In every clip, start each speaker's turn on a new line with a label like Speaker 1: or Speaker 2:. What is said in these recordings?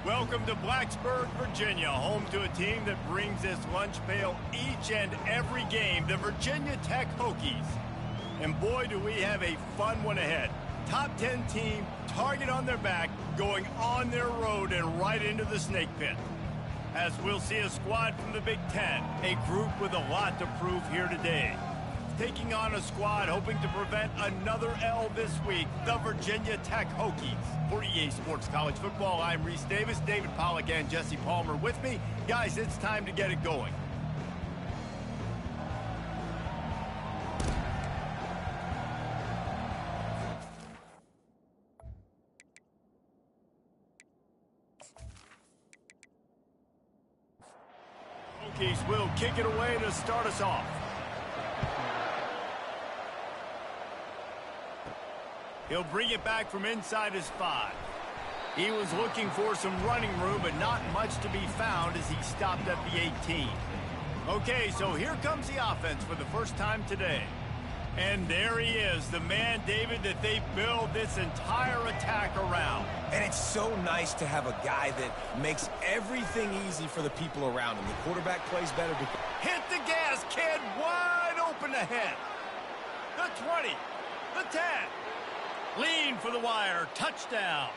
Speaker 1: Welcome to Blacksburg, Virginia, home to a team that brings this lunch pail each and every game, the Virginia Tech Hokies. And boy, do we have a fun one ahead. Top 10 team, target on their back, going on their road and right into the snake pit. As we'll see a squad from the Big Ten, a group with a lot to prove here today. Taking on a squad hoping to prevent another L this week, the Virginia Tech Hokies. For EA Sports College Football, I'm Reese Davis, David Pollack, and Jesse Palmer with me. Guys, it's time to get it going. Hokies will kick it away to start us off. He'll bring it back from inside his 5. He was looking for some running room, but not much to be found as he stopped at the 18. Okay, so here comes the offense for the first time today. And there he is, the man, David, that they build this entire attack around.
Speaker 2: And it's so nice to have a guy that makes everything easy for the people around him. The quarterback plays better because...
Speaker 1: Hit the gas, kid, wide open ahead. The 20, the 10. Lean for the wire, touchdown.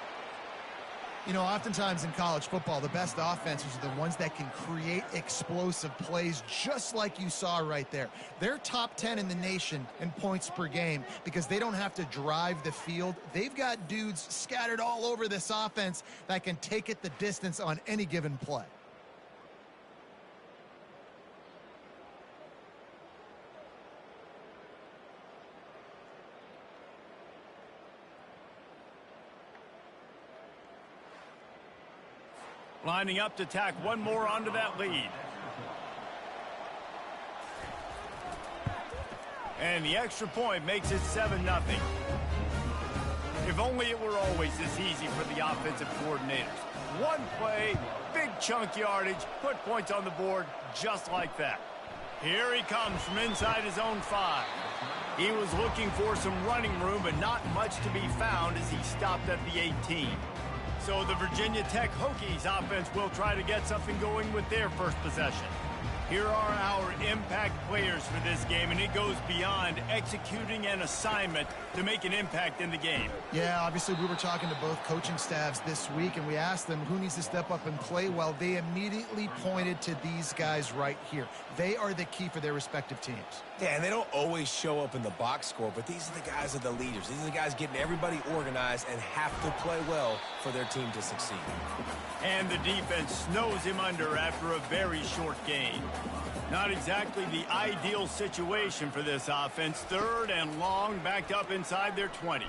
Speaker 3: You know, oftentimes in college football, the best offenses are the ones that can create explosive plays, just like you saw right there. They're top 10 in the nation in points per game because they don't have to drive the field. They've got dudes scattered all over this offense that can take it the distance on any given play.
Speaker 1: Lining up to tack one more onto that lead. And the extra point makes it 7-0. If only it were always this easy for the offensive coordinators. One play, big chunk yardage, put points on the board just like that. Here he comes from inside his own 5. He was looking for some running room, but not much to be found as he stopped at the 18. So the Virginia Tech Hokies offense will try to get something going with their first possession. Here are our impact players for this game, and it goes beyond executing an assignment to make an impact in the game.
Speaker 3: Yeah, obviously we were talking to both coaching staffs this week, and we asked them who needs to step up and play well. They immediately pointed to these guys right here. They are the key for their respective teams.
Speaker 2: Yeah, and they don't always show up in the box score, but these are the guys that are the leaders. These are the guys getting everybody organized and have to play well for their team to succeed.
Speaker 1: And the defense snows him under after a very short gain. Not exactly the ideal situation for this offense. 3rd and long, backed up inside their 20.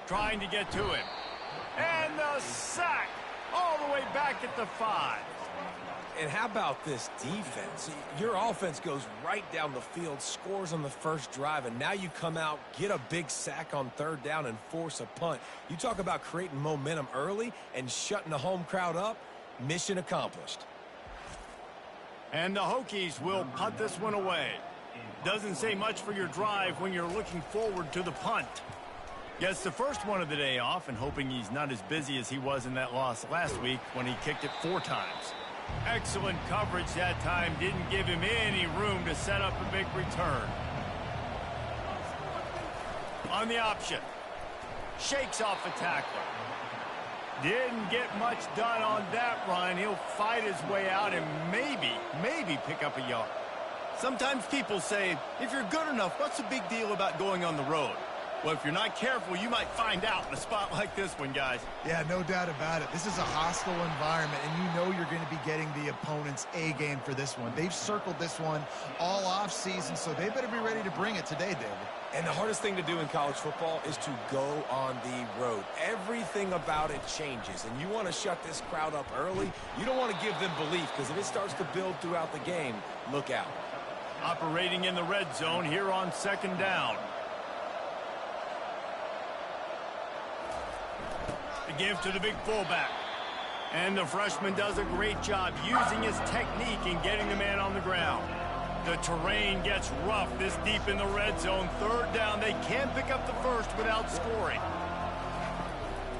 Speaker 1: Trying to get to him. And the sack all the way back at the 5.
Speaker 2: And how about this defense? Your offense goes right down the field, scores on the first drive, and now you come out, get a big sack on 3rd down, and force a punt. You talk about creating momentum early and shutting the home crowd up. Mission accomplished.
Speaker 1: And the Hokies will punt this one away. Doesn't say much for your drive when you're looking forward to the punt. Gets the first one of the day off and hoping he's not as busy as he was in that loss last week when he kicked it 4 times. Excellent coverage that time. Didn't give him any room to set up a big return. On the option. Shakes off the tackler. Didn't get much done on that run. He'll fight his way out and maybe pick up a yard. Sometimes people say, if you're good enough, what's the big deal about going on the road? Well, if you're not careful, you might find out in a spot like this one, guys.
Speaker 3: Yeah, no doubt about it. This is a hostile environment, and you know you're going to be getting the opponent's A game for this one. They've circled this one all off season, so they better be ready to bring it today, David.
Speaker 2: And the hardest thing to do in college football is to go on the road. Everything about it changes, and you want to shut this crowd up early. You don't want to give them belief, because if it starts to build throughout the game, look out.
Speaker 1: Operating in the red zone here on 2nd down. The give to the big fullback. And the freshman does a great job using his technique and getting the man on the ground. The terrain gets rough this deep in the red zone. 3rd down. They can't pick up the first without scoring.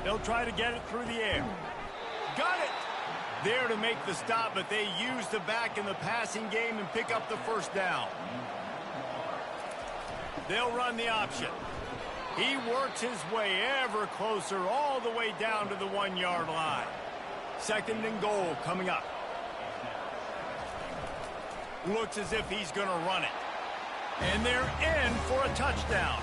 Speaker 1: They'll try to get it through the air. Got it! There to make the stop, but they use the back in the passing game and pick up the first down. They'll run the option. He works his way ever closer all the way down to the 1-yard line. 2nd and goal coming up. Looks as if he's going to run it. And they're in for a touchdown.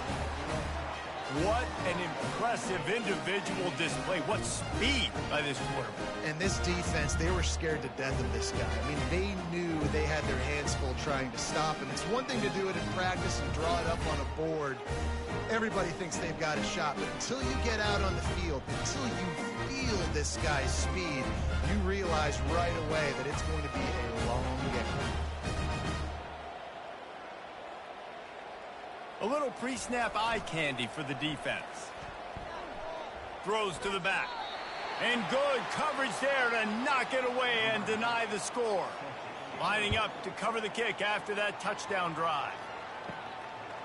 Speaker 1: What an impressive individual display. What speed by this quarterback.
Speaker 3: And this defense, they were scared to death of this guy. I mean, they knew they had their hands full trying to stop him. It's one thing to do it in practice and draw it up on a board. Everybody thinks they've got a shot, but until you get out on the field, until you feel this guy's speed, you realize right away that it's going to be a long game.
Speaker 1: A little pre-snap eye candy for the defense. Throws to the back. And good coverage there to knock it away and deny the score. Lining up to cover the kick after that touchdown drive.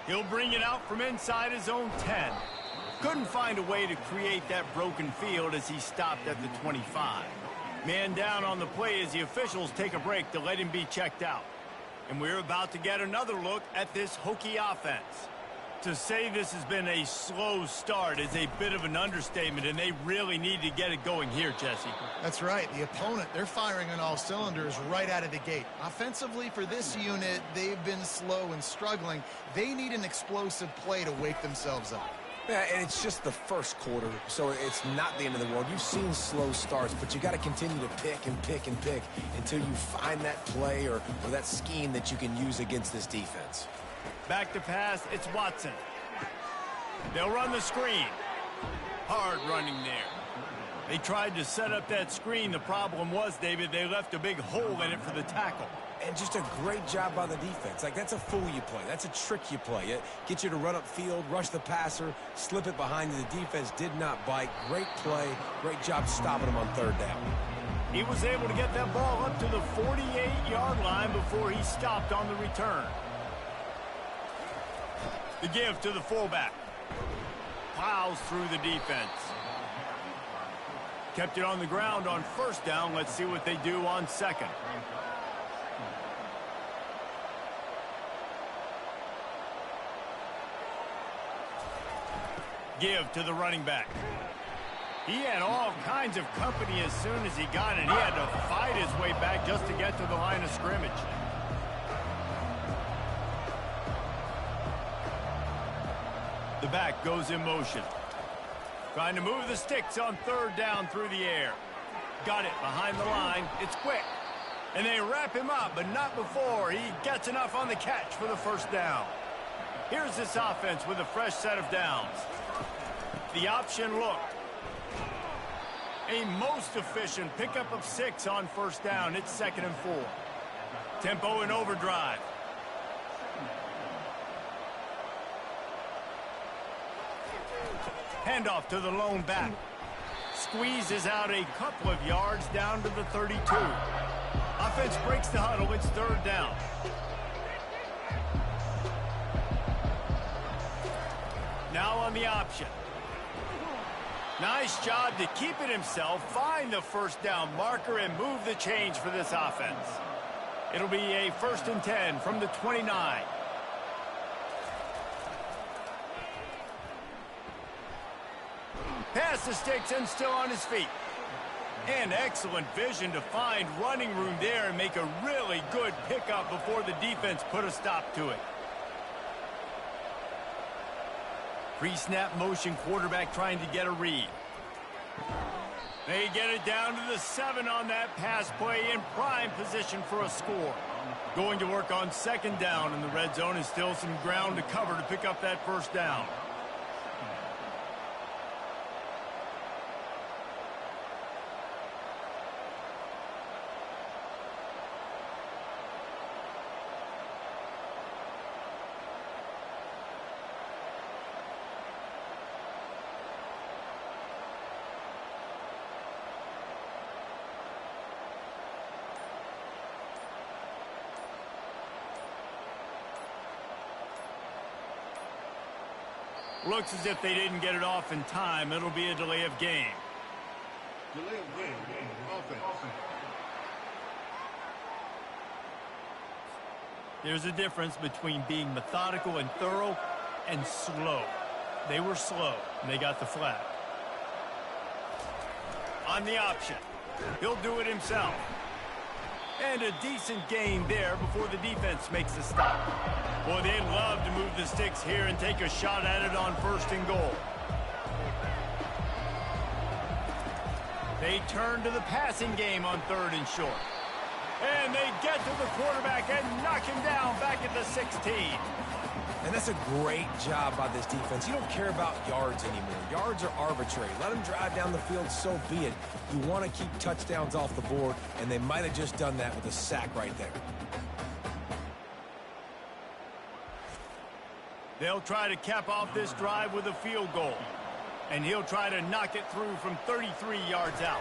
Speaker 1: He'll bring it out from inside his own 10. Couldn't find a way to create that broken field as he stopped at the 25. Man down on the play as the officials take a break to let him be checked out. And we're about to get another look at this Hokie offense. To say this has been a slow start is a bit of an understatement, and they really need to get it going here, Jesse.
Speaker 3: That's right. The opponent, they're firing on all cylinders right out of the gate. Offensively, for this unit, they've been slow and struggling. They need an explosive play to wake themselves up.
Speaker 2: Yeah, and it's just the first quarter, so it's not the end of the world. You've seen slow starts, but you got to continue to pick and pick and pick until you find that play or that scheme that you can use against this defense.
Speaker 1: Back to pass, it's Watson. They'll run the screen. Hard running there. They tried to set up that screen. The problem was, David, they left a big hole in it for the tackle.
Speaker 2: And just a great job by the defense. Like, that's a fool you play. That's a trick you play. It gets you to run upfield, rush the passer, slip it behind you. The defense did not bite. Great play. Great job stopping him on 3rd down.
Speaker 1: He was able to get that ball up to the 48-yard line before he stopped on the return. The give to the fullback. Plows through the defense. Kept it on the ground on 1st down. Let's see what they do on 2nd. Give to the running back. He had all kinds of company as soon as he got it. He had to fight his way back just to get to the line of scrimmage. The back goes in motion. Trying to move the sticks on 3rd down through the air. Got it behind the line. It's quick. And they wrap him up, but not before he gets enough on the catch for the 1st down. Here's this offense with a fresh set of downs. The option looked. A most efficient pickup of 6 on 1st down. It's 2nd and 4. Tempo and overdrive. Handoff to the lone back. Squeezes out a couple of yards down to the 32. Offense breaks the huddle. It's 3rd down. Now on the option. Nice job to keep it himself, find the 1st down marker, and move the change for this offense. It'll be a 1st and 10 from the 29. Past the sticks and still on his feet. And excellent vision to find running room there and make a really good pickup before the defense put a stop to it. Pre-snap motion quarterback trying to get a read. They get it down to the 7 on that pass play in prime position for a score. Going to work on 2nd down, and the red zone is still some ground to cover to pick up that 1st down. Looks as if they didn't get it off in time. It'll be a delay of game.
Speaker 4: Delay of game. Offense.
Speaker 1: There's a difference between being methodical and thorough and slow. They were slow, and they got the flag. On the option. He'll do it himself. And a decent gain there before the defense makes the stop. Boy, they'd love to move the sticks here and take a shot at it on 1st and goal. They turn to the passing game on 3rd and short. And they get to the quarterback and knock him down back at the 16.
Speaker 2: And that's a great job by this defense. You don't care about yards anymore. Yards are arbitrary. Let them drive down the field, so be it. You want to keep touchdowns off the board, and they might have just done that with a sack right there.
Speaker 1: They'll try to cap off this drive with a field goal. And he'll try to knock it through from 33 yards out.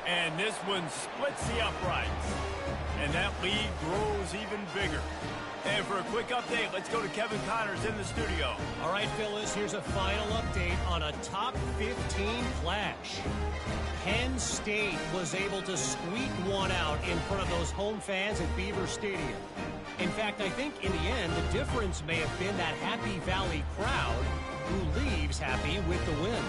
Speaker 1: And this one splits the uprights. And that lead grows even bigger. And for a quick update, let's go to Kevin Connors in the studio.
Speaker 5: All right, Phyllis, here's a final update on a top 15 flash. Penn State was able to squeak one out in front of those home fans at Beaver Stadium. In fact, I think in the end, the difference may have been that Happy Valley crowd who leaves happy with the win.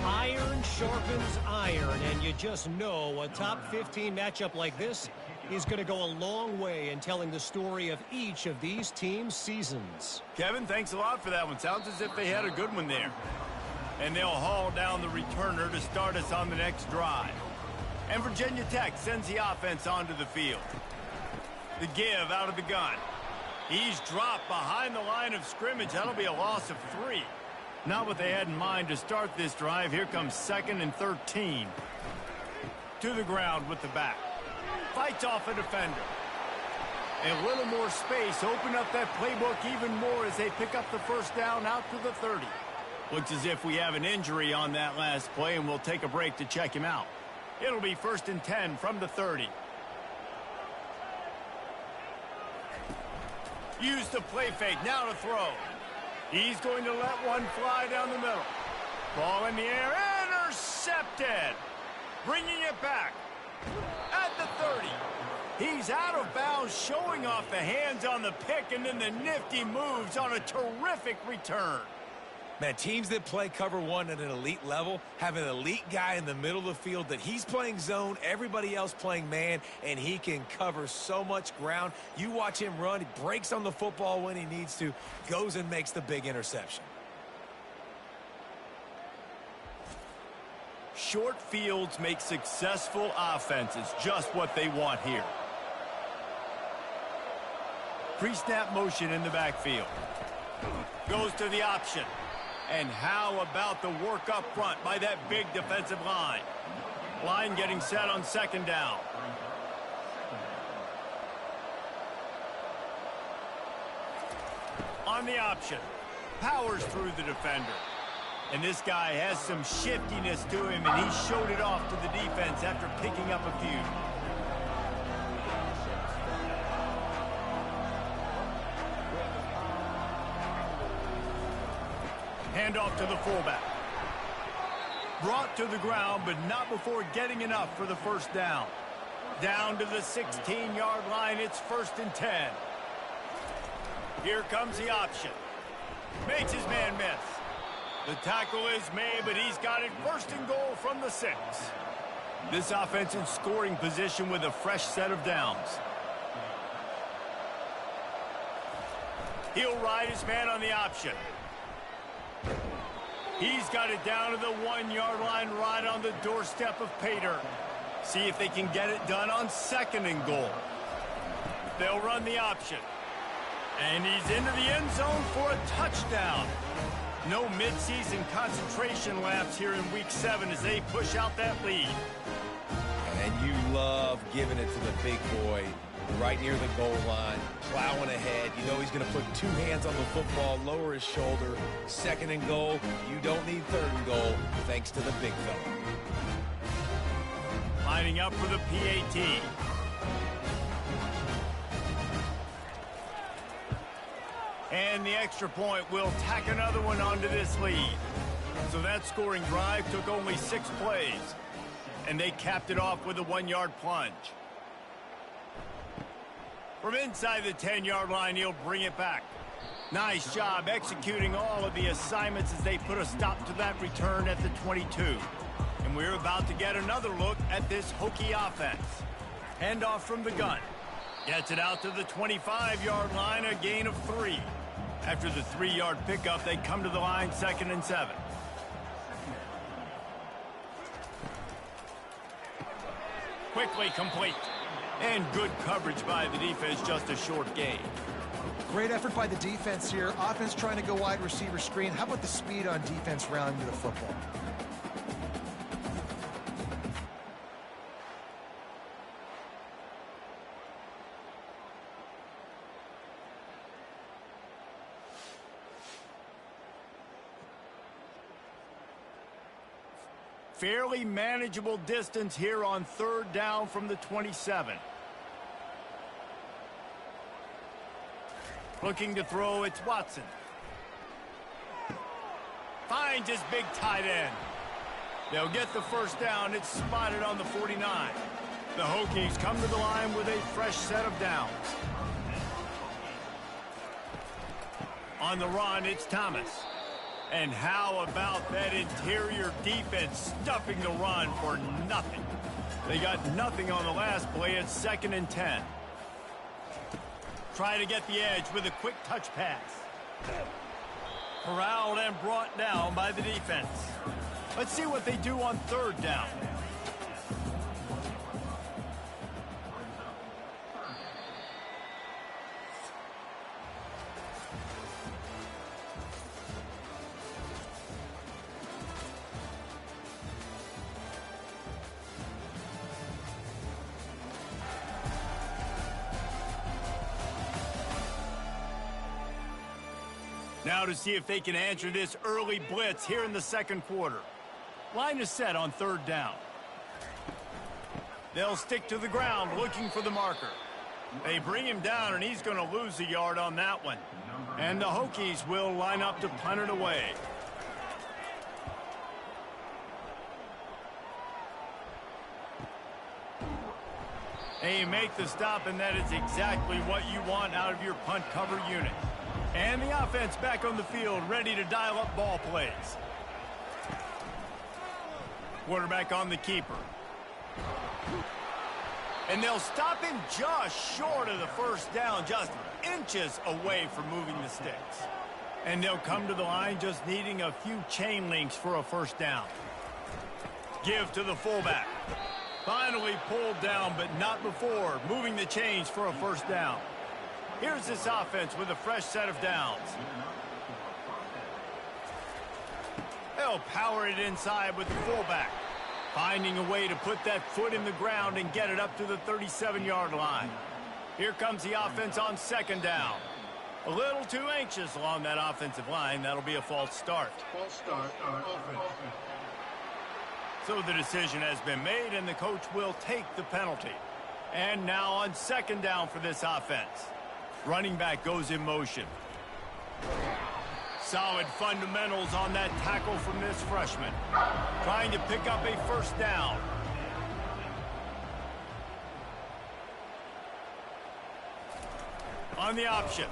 Speaker 5: Iron sharpens iron, and you just know a top 15 matchup like this is going to go a long way in telling the story of each of these teams' seasons.
Speaker 1: Kevin, thanks a lot for that one. Sounds as if they had a good one there. And they'll haul down the returner to start us on the next drive. And Virginia Tech sends the offense onto the field. The give out of the gun. He's dropped behind the line of scrimmage. That'll be a loss of 3. Not what they had in mind to start this drive. Here comes 2nd and 13. To the ground with the back. Fights off a defender. A little more space. Open up that playbook even more as they pick up the 1st down out to the 30. Looks as if we have an injury on that last play, and we'll take a break to check him out. It'll be 1st and 10 from the 30. Use the play fake. Now to throw. He's going to let one fly down the middle. Ball in the air. Intercepted. Bringing it back. At the 30. He's out of bounds, showing off the hands on the pick, and then the nifty moves on a terrific return.
Speaker 2: Man, teams that play cover one at an elite level have an elite guy in the middle of the field that he's playing zone, everybody else playing man, and he can cover so much ground. You watch him run, he breaks on the football when he needs to, goes and makes the big interception.
Speaker 1: Short fields make successful offenses, just what they want here. Pre-snap motion in the backfield. Goes to the option. And how about the work up front by that big defensive line? Line getting set on 2nd down. On the option. Powers through the defender. And this guy has some shiftiness to him, and he showed it off to the defense after picking up a few. Handoff to the fullback. Brought to the ground, but not before getting enough for the 1st down. Down to the 16-yard line, it's 1st and 10. Here comes the option. Makes his man miss. The tackle is made, but he's got it 1st and goal from the 6. This offense in scoring position with a fresh set of downs. He'll ride his man on the option. He's got it down to the 1-yard line right on the doorstep of pay dirt. See if they can get it done on 2nd and goal. They'll run the option. And he's into the end zone for a touchdown. No midseason concentration lapse here in Week 7 as they push out that lead.
Speaker 2: And you love giving it to the big boy right near the goal line, plowing ahead. You know he's going to put 2 hands on the football, lower his shoulder. 2nd and goal. You don't need 3rd and goal, thanks to the big fella.
Speaker 1: Lining up for the PAT. And the extra point will tack another one onto this lead. So that scoring drive took only 6 plays. And they capped it off with a 1-yard plunge. From inside the 10-yard line, he'll bring it back. Nice job executing all of the assignments as they put a stop to that return at the 22. And we're about to get another look at this Hokie offense. Handoff from the gun. Gets it out to the 25-yard line, a gain of 3. After the 3-yard pickup, they come to the line 2nd and 7. Quickly complete. And good coverage by the defense, just a short gain.
Speaker 3: Great effort by the defense here. Offense trying to go wide receiver screen. How about the speed on defense rounding the football?
Speaker 1: Fairly manageable distance here on 3rd down from the 27. Looking to throw, it's Watson. Finds his big tight end. They'll get the first down. It's spotted on the 49. The Hokies come to the line with a fresh set of downs. On the run, it's Thomas. And how about that interior defense stuffing the run for nothing? They got nothing on the last play. It's 2nd and 10. Try to get the edge with a quick touch pass. Corralled and brought down by the defense. Let's see what they do on 3rd down. Now to see if they can answer this early blitz here in the 2nd quarter. Line is set on 3rd down. They'll stick to the ground looking for the marker. They bring him down, and he's going to lose a yard on that one. And the Hokies will line up to punt it away. They make the stop, and that is exactly what you want out of your punt cover unit. And the offense back on the field, ready to dial up ball plays. Quarterback on the keeper. And they'll stop him just short of the first down, just inches away from moving the sticks. And they'll come to the line just needing a few chain links for a first down. Give to the fullback. Finally pulled down, but not before moving the chains for a first down. Here's this offense with a fresh set of downs. They'll power it inside with the fullback. Finding a way to put that foot in the ground and get it up to the 37-yard line. Here comes the offense on 2nd down. A little too anxious along that offensive line. That'll be a false start.
Speaker 4: False start on offense.
Speaker 1: So the decision has been made, and the coach will take the penalty. And now on 2nd down for this offense. Running back goes in motion. Solid fundamentals on that tackle from this freshman. Trying to pick up a first down. On the option.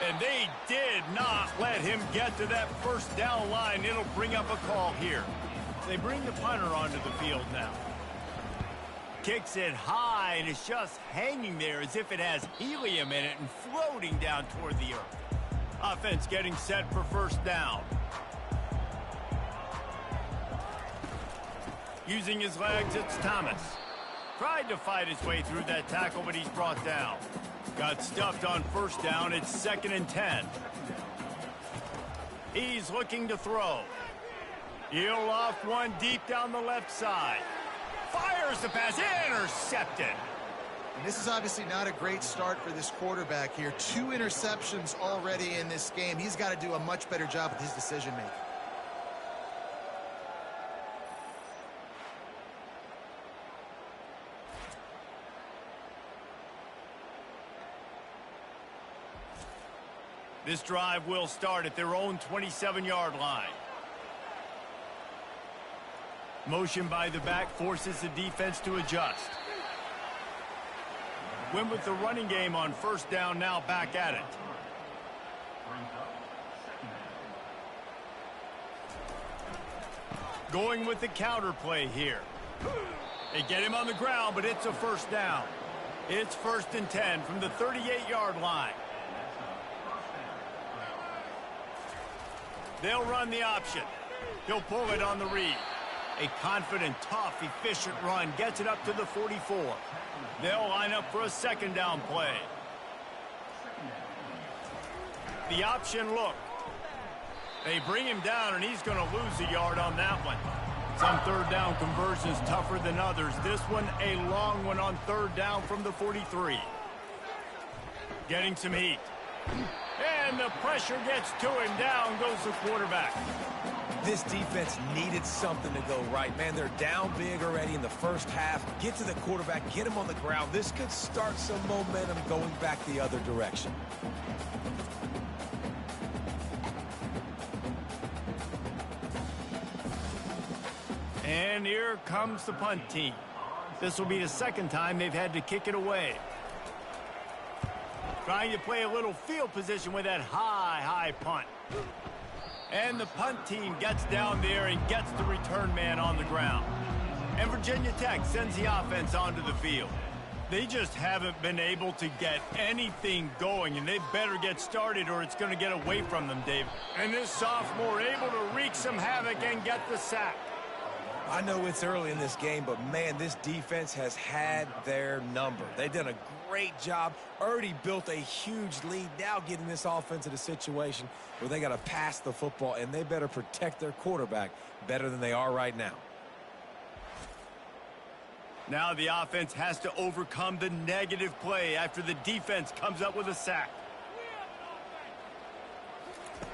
Speaker 1: And they did not let him get to that first down line. It'll bring up a call here. They bring the punter onto the field now. Kicks it high, and it's just hanging there as if it has helium in it and floating down toward the earth. Offense getting set for first down. Using his legs, it's Thomas. Tried to fight his way through that tackle, but he's brought down. Got stuffed on first down. It's 2nd and 10. He's looking to throw. He'll loft one deep down the left side. Fires the pass, intercepted.
Speaker 3: And this is obviously not a great start for this quarterback here. 2 interceptions already in this game. He's got to do a much better job with his decision-making.
Speaker 1: This drive will start at their own 27-yard line. Motion by the back forces the defense to adjust. Win with the running game on first down, now back at it. Going with the counter play here. They get him on the ground, but it's a first down. It's 1st and 10 from the 38-yard line. They'll run the option. He'll pull it on the read. A confident, tough, efficient run gets it up to the 44. They'll line up for a second down play. The option look. They bring him down, and he's going to lose a yard on that one. Some third down conversions tougher than others. This one a long one on third down from the 43. Getting some heat. And the pressure gets to him. Down goes the quarterback.
Speaker 2: This defense needed something to go right. Man, they're down big already in the first half. Get to the quarterback, get him on the ground. This could start some momentum going back the other direction.
Speaker 1: And here comes the punt team. This will be the second time they've had to kick it away. Trying to play a little field position with that high punt. And the punt team gets down there and gets the return man on the ground. And Virginia Tech sends the offense onto the field. They just haven't been able to get anything going, and they better get started or it's going to get away from them, Dave. And this sophomore able to wreak some havoc and get the sack.
Speaker 2: I know it's early in this game, but man, this defense has had their number. They've done a great job, already built a huge lead, now getting this offense in a situation where they got to pass the football, and they better protect their quarterback better than they are right now.
Speaker 1: Now the offense has to overcome the negative play after the defense comes up with a sack.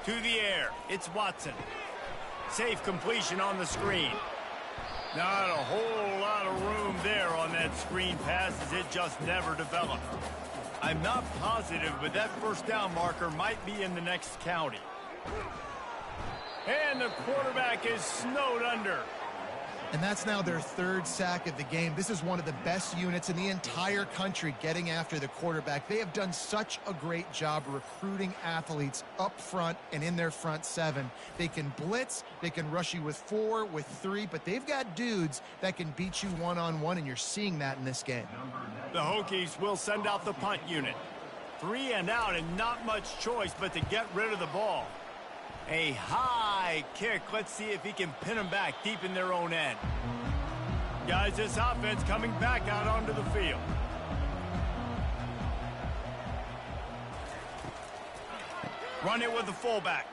Speaker 1: To the air, it's Watson. Safe completion on the screen. Not a whole lot of room there on that screen pass as it just never developed. I'm not positive, but that first down marker might be in the next county. And the quarterback is snowed under.
Speaker 3: And that's now their third sack of the game. This is one of the best units in the entire country getting after the quarterback. They have done such a great job recruiting athletes up front and in their front seven. They can blitz, they can rush you with 4, with 3, but they've got dudes that can beat you one-on-one, and you're seeing that in this game.
Speaker 1: The Hokies will send out the punt unit. 3 and out, and not much choice but to get rid of the ball. A high kick. Let's see if he can pin them back deep in their own end. Guys, this offense coming back out onto the field. Run it with the fullback.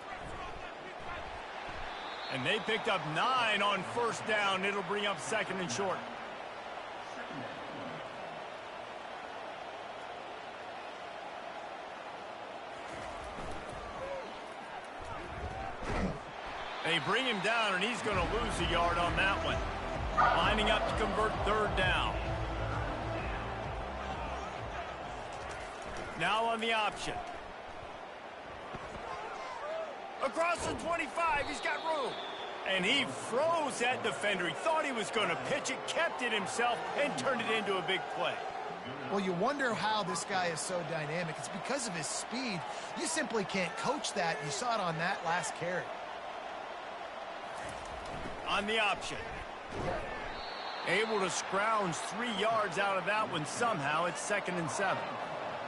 Speaker 1: And they picked up 9 on first down. It'll bring up second and short. They bring him down, and he's going to lose a yard on that one. Lining up to convert third down. Now on the option. Across the 25, he's got room. And he froze that defender. He thought he was going to pitch it, kept it himself, and turned it into a big play.
Speaker 3: Well, you wonder how this guy is so dynamic. It's because of his speed. You simply can't coach that. You saw it on that last carry.
Speaker 1: On the option. Able to scrounge 3 yards out of that one somehow. It's 2nd and 7.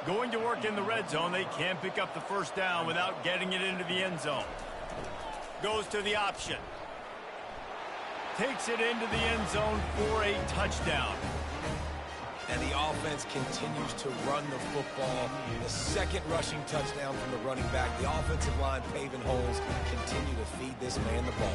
Speaker 1: Going to work in the red zone. They can't pick up the first down without getting it into the end zone. Goes to the option. Takes it into the end zone for a touchdown.
Speaker 2: And the offense continues to run the football. The second rushing touchdown from the running back. The offensive line paving holes. Continue to feed this man the ball.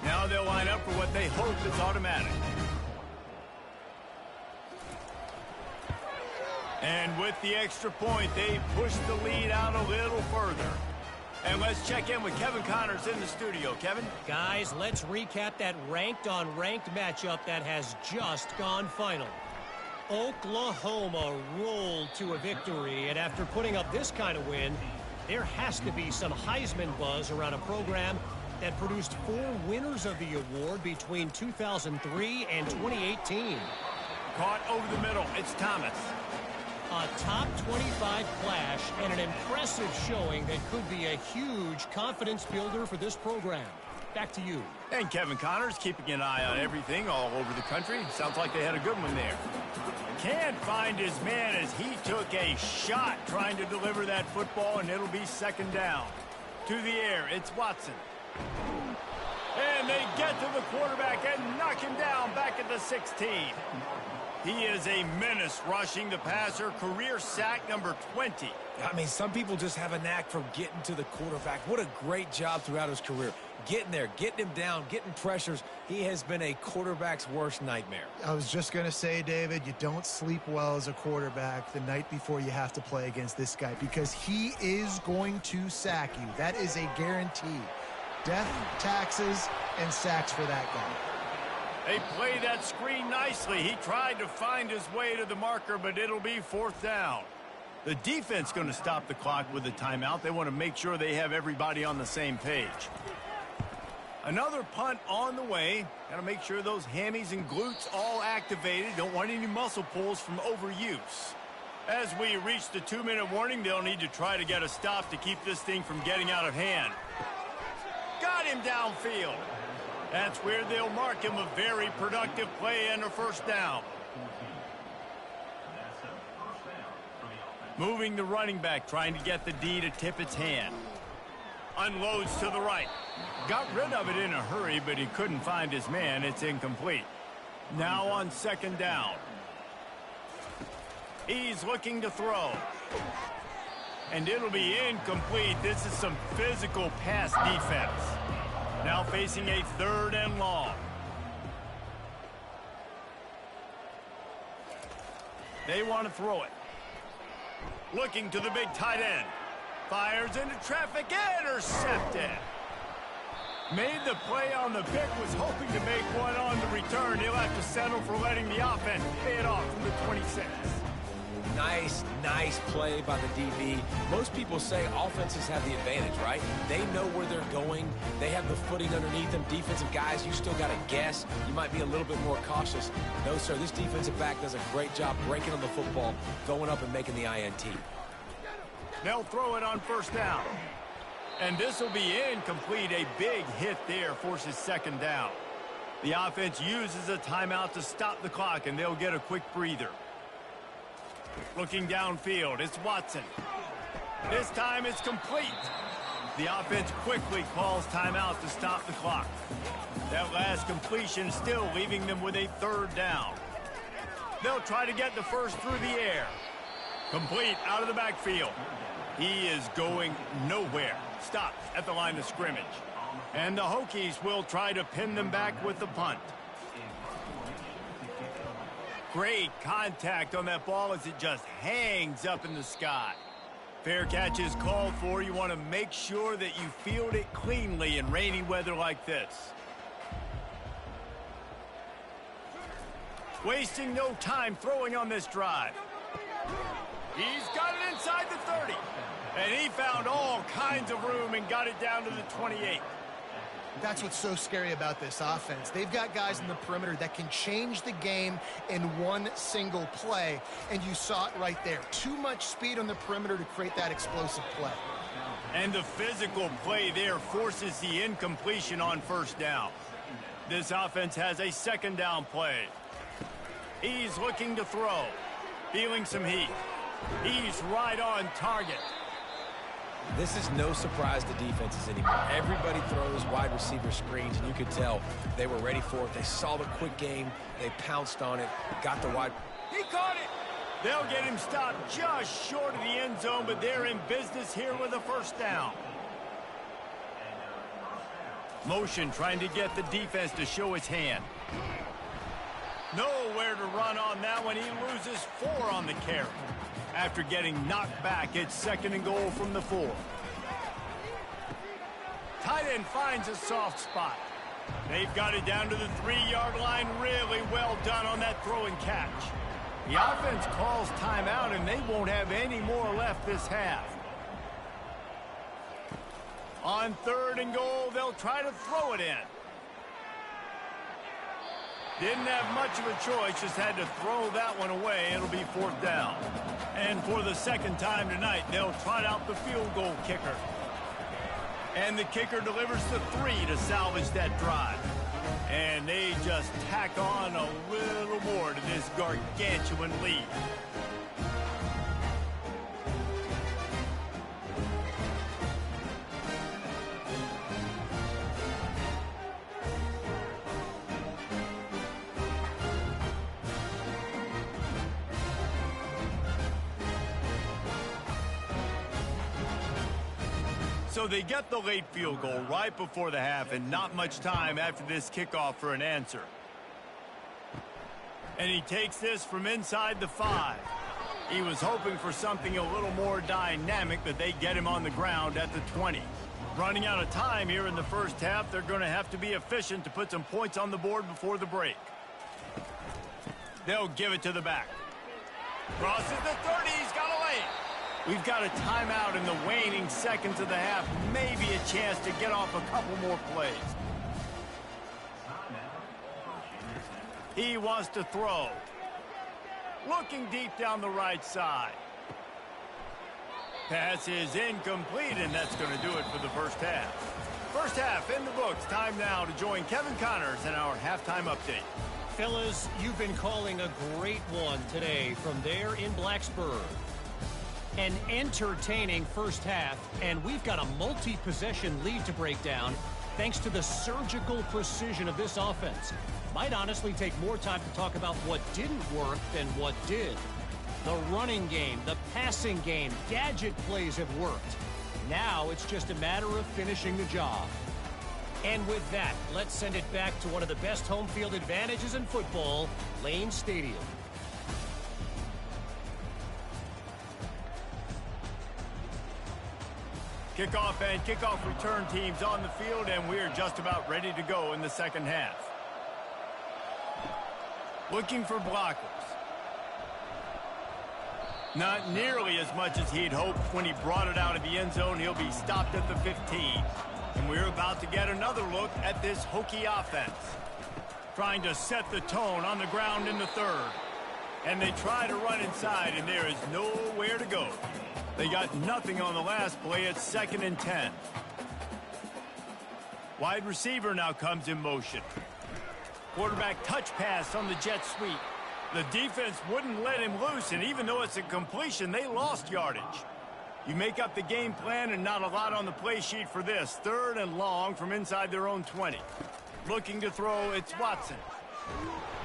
Speaker 1: Now they'll line up for what they hope is automatic. And with the extra point, they push the lead out a little further. And let's check in with Kevin Connors in the studio. Kevin?
Speaker 5: Guys, let's recap that ranked-on-ranked matchup that has just gone final. Oklahoma rolled to a victory, and after putting up this kind of win, there has to be some Heisman buzz around a program that produced 4 winners of the award between 2003 and 2018.
Speaker 1: Caught over the middle. It's Thomas.
Speaker 5: A top 25 clash and an impressive showing that could be a huge confidence builder for this program. Back to you.
Speaker 1: And Kevin Connors keeping an eye on everything all over the country. Sounds like they had a good one there. Can't find his man as he took a shot trying to deliver that football, and it'll be second down. To the air, it's Watson. And they get to the quarterback and knock him down back at the 16. He is a menace rushing the passer, career sack number 20.
Speaker 2: I mean, some people just have a knack for getting to the quarterback. What a great job throughout his career. Getting there, getting him down, getting pressures. He has been a quarterback's worst nightmare.
Speaker 3: I was just going to say, David, you don't sleep well as a quarterback the night before you have to play against this guy because he is going to sack you. That is a guarantee. Death, taxes, and sacks for that guy.
Speaker 1: They play that screen nicely. He tried to find his way to the marker, but it'll be fourth down. The defense going to stop the clock with a timeout. They want to make sure they have everybody on the same page. Another punt on the way. Got to make sure those hammies and glutes all activated. Don't want any muscle pulls from overuse. As we reach the 2-minute warning, they'll need to try to get a stop to keep this thing from getting out of hand. Got him downfield. That's where they'll mark him a very productive play and a first down. Moving the running back, trying to get the D to tip its hand. Unloads to the right. Got rid of it in a hurry, but he couldn't find his man. It's incomplete. Now on second down. He's looking to throw. And it'll be incomplete. This is some physical pass defense. Now facing a 3rd and long. They want to throw it. Looking to the big tight end. Fires into traffic. Intercepted. Made the play on the pick. Was hoping to make one on the return. He'll have to settle for letting the offense pay it off from the 26.
Speaker 2: Nice play by the DB. Most people say offenses have the advantage, right? They know where they're going. They have the footing underneath them. Defensive guys, you still got to guess. You might be a little bit more cautious. No, sir, this defensive back does a great job breaking on the football, going up and making the INT.
Speaker 1: They'll throw it on first down. And this will be incomplete. A big hit there forces second down. The offense uses a timeout to stop the clock, and they'll get a quick breather. Looking downfield, it's Watson. This time it's complete. The offense quickly calls timeout to stop the clock. That last completion still leaving them with a 3rd down. They'll try to get the first through the air. Complete out of the backfield. He is going nowhere. Stopped at the line of scrimmage. And the Hokies will try to pin them back with the punt. Great contact on that ball as it just hangs up in the sky. Fair catch is called for. You want to make sure that you field it cleanly in rainy weather like this. Wasting no time throwing on this drive. He's got it inside the 30. And he found all kinds of room and got it down to the 28.
Speaker 3: That's what's so scary about this offense. They've got guys in the perimeter that can change the game in one single play, and you saw it right there. Too much speed on the perimeter to create that explosive play.
Speaker 1: And the physical play there forces the incompletion on first down. This offense has a 2nd down play. He's looking to throw. Feeling some heat. He's right on target.
Speaker 2: This is no surprise to defenses anymore. Everybody throws wide receiver screens, and you could tell they were ready for it. They saw the quick game. They pounced on it, got the wide.
Speaker 1: He caught it. They'll get him stopped just short of the end zone, but they're in business here with a first down. Motion trying to get the defense to show its hand. Nowhere to run on that one. He loses 4 on the carry. After getting knocked back, it's 2nd and goal from the 4. Tight end finds a soft spot. They've got it down to the 3-yard line. Really well done on that throw and catch. The offense calls timeout, and they won't have any more left this half. On 3rd and goal, they'll try to throw it in. Didn't have much of a choice, just had to throw that one away. It'll be 4th down. And for the 2nd time tonight, they'll trot out the field goal kicker. And the kicker delivers the 3 to salvage that drive. And they just tack on a little more to this gargantuan lead. So they get the late field goal right before the half, and not much time after this kickoff for an answer. And he takes this from inside the 5. He was hoping for something a little more dynamic, but they get him on the ground at the 20. Running out of time here in the first half, they're going to have to be efficient to put some points on the board before the break. They'll give it to the back. Crosses the 30, he's got a lane. We've got a timeout in the waning seconds of the half. Maybe a chance to get off a couple more plays. He wants to throw. Looking deep down the right side. Pass is incomplete, and that's going to do it for the first half. First half in the books. Time now to join Kevin Connors in our halftime update.
Speaker 5: Fellas, you've been calling a great one today from there in Blacksburg. An entertaining first half, and we've got a multi-possession lead to break down thanks to the surgical precision of this offense. Might honestly take more time to talk about what didn't work than what did. The running game, the passing game, gadget plays have worked. Now it's just a matter of finishing the job. And with that, let's send it back to one of the best home field advantages in football, Lane Stadium.
Speaker 1: Kickoff and kickoff return teams on the field, and we're just about ready to go in the second half. Looking for blockers. Not nearly as much as he'd hoped when he brought it out of the end zone. He'll be stopped at the 15. And we're about to get another look at this Hokie offense. Trying to set the tone on the ground in the 3rd. And they try to run inside, and there is nowhere to go. They got nothing on the last play. It's 2nd and 10. Wide receiver now comes in motion. Quarterback touch pass on the jet sweep. The defense wouldn't let him loose, and even though it's a completion, they lost yardage. You make up the game plan, and not a lot on the play sheet for this. 3rd and long from inside their own 20. Looking to throw, it's Watson.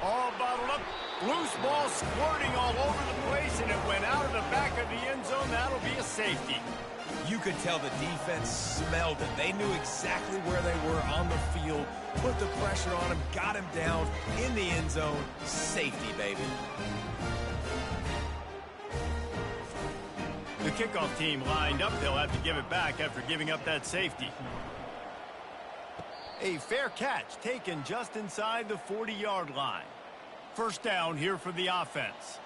Speaker 1: All bottled up. Loose ball squirting all over the place, and it went out of the back of the end zone. That'll be a safety.
Speaker 2: You could tell the defense smelled it. They knew exactly where they were on the field, put the pressure on him, got him down in the end zone. Safety, baby.
Speaker 1: The kickoff team lined up. They'll have to give it back after giving up that safety. A fair catch taken just inside the 40-yard line. First down here for the offense.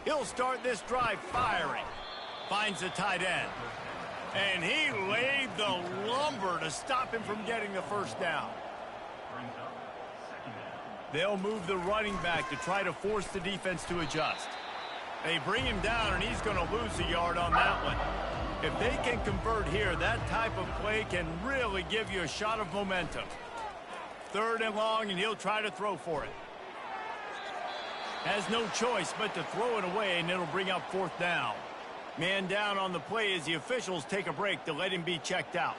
Speaker 1: He'll start this drive firing. Finds the tight end. And he laid the lumber to stop him from getting the first down. They'll move the running back to try to force the defense to adjust. They bring him down, and he's going to lose a yard on that one. If they can convert here, that type of play can really give you a shot of momentum. 3rd and long, and he'll try to throw for it. Has no choice but to throw it away, and it'll bring up 4th down. Man down on the play as the officials take a break to let him be checked out.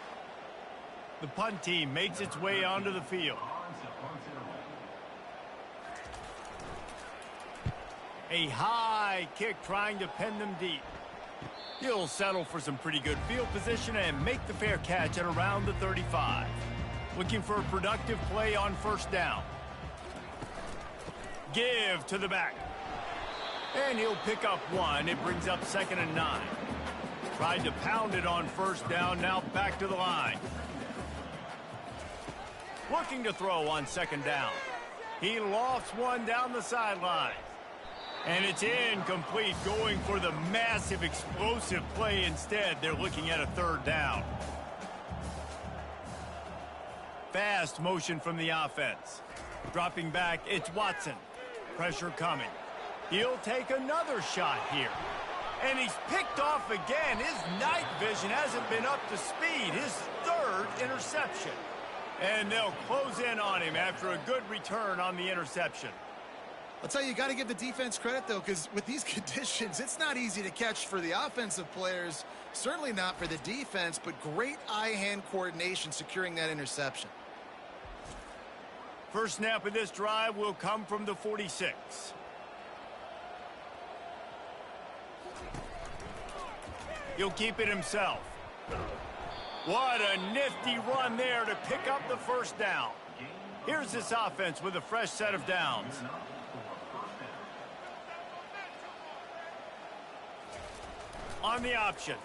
Speaker 1: The punt team makes its way onto the field. A high kick trying to pin them deep. He'll settle for some pretty good field position and make the fair catch at around the 35. Looking for a productive play on first down. Give to the back. And he'll pick up 1. It brings up 2nd and 9. Tried to pound it on first down, now back to the line. Looking to throw on second down. He lofts one down the sideline. And it's incomplete, going for the massive explosive play instead. They're looking at a third down. Fast motion from the offense. Dropping back, it's Watson. Pressure coming. He'll take another shot here. And he's picked off again. His night vision hasn't been up to speed. His third interception. And they'll close in on him after a good return on the interception.
Speaker 3: I'll tell you, you got to give the defense credit, though, because with these conditions, it's not easy to catch for the offensive players. Certainly not for the defense, but great eye-hand coordination securing that interception.
Speaker 1: First snap of this drive will come from the 46. He'll keep it himself. What a nifty run there to pick up the first down. Here's this offense with a fresh set of downs. On the option.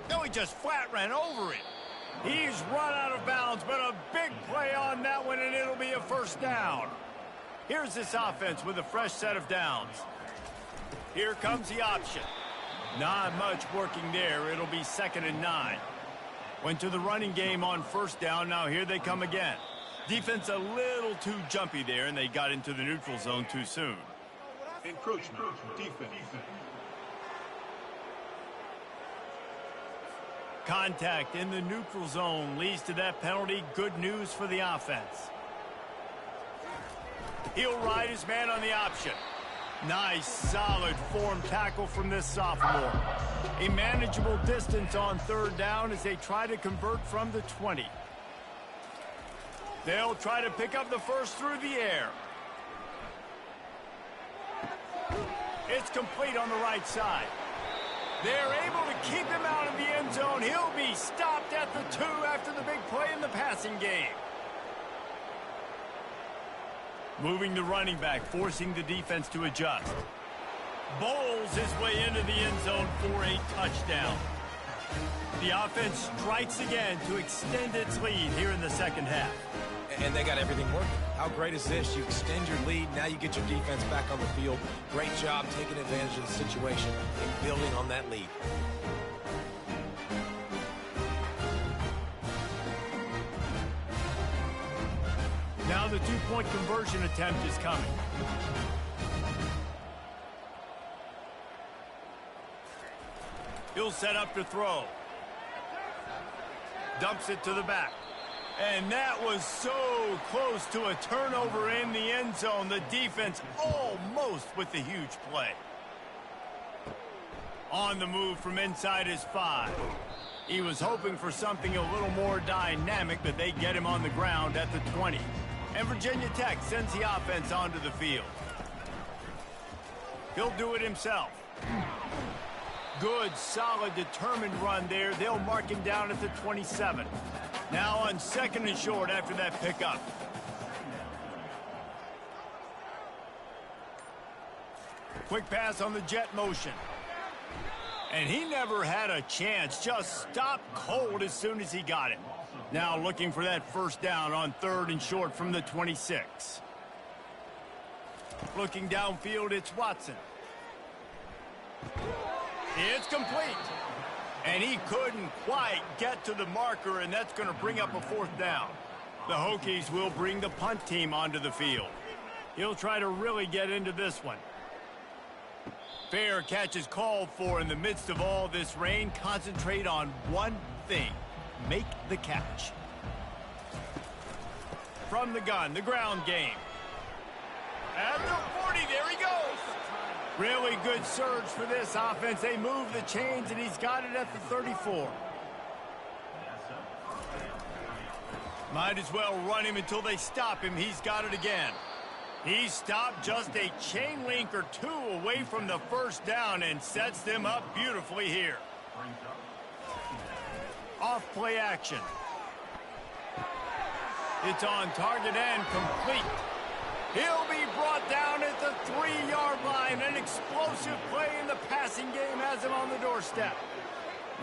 Speaker 1: No, he just flat ran over it. He's run out of bounds, but a big play on that one, and it'll be a first down. Here's this offense with a fresh set of downs. Here comes the option. Not much working there. It'll be 2nd and 9. Went to the running game on first down. Now here they come again. Defense a little too jumpy there, and they got into the neutral zone too soon.
Speaker 4: Encroachment. Defense.
Speaker 1: Contact in the neutral zone leads to that penalty. Good news for the offense. He'll ride his man on the option. Nice, solid form tackle from this sophomore. A manageable distance on third down as they try to convert from the 20. They'll try to pick up the first through the air. It's complete on the right side. They're able to keep him out of the end zone. He'll be stopped at the 2 after the big play in the passing game. Moving the running back, forcing the defense to adjust. Bowls his way into the end zone for a touchdown. The offense strikes again to extend its lead here in the second half.
Speaker 2: And they got everything working. How great is this? You extend your lead, now you get your defense back on the field. Great job taking advantage of the situation and building on that lead.
Speaker 1: Now the two-point conversion attempt is coming. He'll set up to throw. Dumps it to the back. And that was so close to a turnover in the end zone. The defense almost with the huge play. On the move from inside his 5. He was hoping for something a little more dynamic, but they get him on the ground at the 20. And Virginia Tech sends the offense onto the field. He'll do it himself. Good, solid, determined run there. They'll mark him down at the 27. Now on 2nd and short after that pickup. Quick pass on the jet motion. And he never had a chance. Just stopped cold as soon as he got it. Now looking for that first down on 3rd and short from the 26. Looking downfield, it's Watson. It's complete. And he couldn't quite get to the marker, and that's going to bring up a 4th down. The Hokies will bring the punt team onto the field. He'll try to really get into this one. Fair catch is called for in the midst of all this rain. Concentrate on one thing. Make the catch. From the gun, the ground game. At the 40, there he goes. Really good surge for this offense. They move the chains, and he's got it at the 34. Might as well run him until they stop him. He's got it again. He stopped just a chain link or 2 away from the first down and sets them up beautifully here. Off play action. It's on target and complete. He'll be brought down at the 3-yard line. An explosive play in the passing game has him on the doorstep.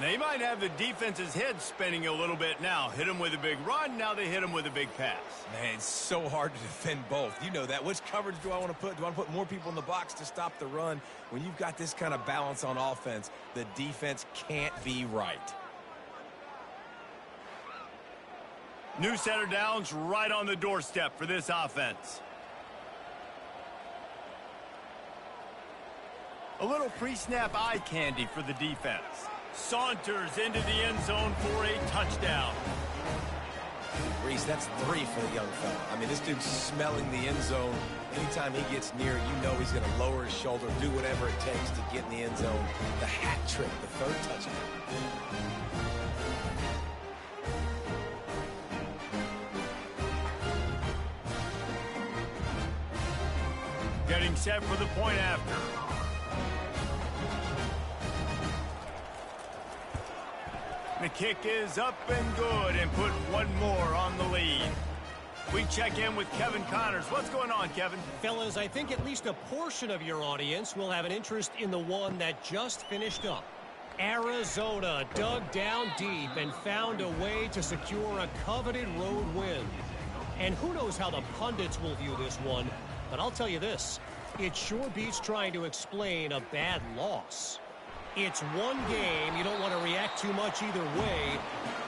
Speaker 1: They might have the defense's head spinning a little bit now. Hit him with a big run, now they hit him with a big pass.
Speaker 2: Man, it's so hard to defend both. You know that. Which coverage do I want to put? Do I want to put more people in the box to stop the run? When you've got this kind of balance on offense, the defense can't be right.
Speaker 1: New set of downs right on the doorstep for this offense. A little pre-snap eye candy for the defense. Saunters into the end zone for a touchdown.
Speaker 2: Reese, that's 3 for the young fella. I mean, this dude's smelling the end zone. Anytime he gets near it, you know he's going to lower his shoulder, do whatever it takes to get in the end zone. The hat trick, the 3rd touchdown.
Speaker 1: Getting set for the point after. The kick is up and good, and put one more on the lead. We check in with Kevin Connors. What's going on, Kevin?
Speaker 5: Fellas, I think at least a portion of your audience will have an interest in the one that just finished up. Arizona dug down deep and found a way to secure a coveted road win. And who knows how the pundits will view this one, but I'll tell you this. It sure beats trying to explain a bad loss. It's one game. You don't want to react too much either way.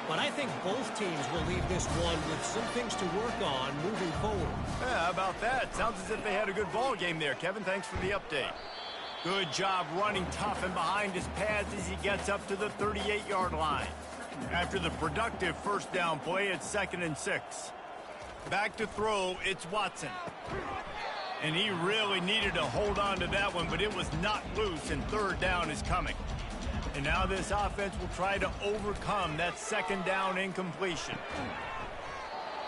Speaker 5: But I think both teams will leave this one with some things to work on moving forward.
Speaker 1: Yeah, how about that? Sounds as if they had a good ball game there, Kevin. Thanks for the update. Good job running tough and behind his pads as he gets up to the 38-yard line. After the productive first down play, it's 2nd and 6. Back to throw, it's Watson. And he really needed to hold on to that one, but it was not loose, and 3rd down is coming. And now this offense will try to overcome that 2nd down incompletion.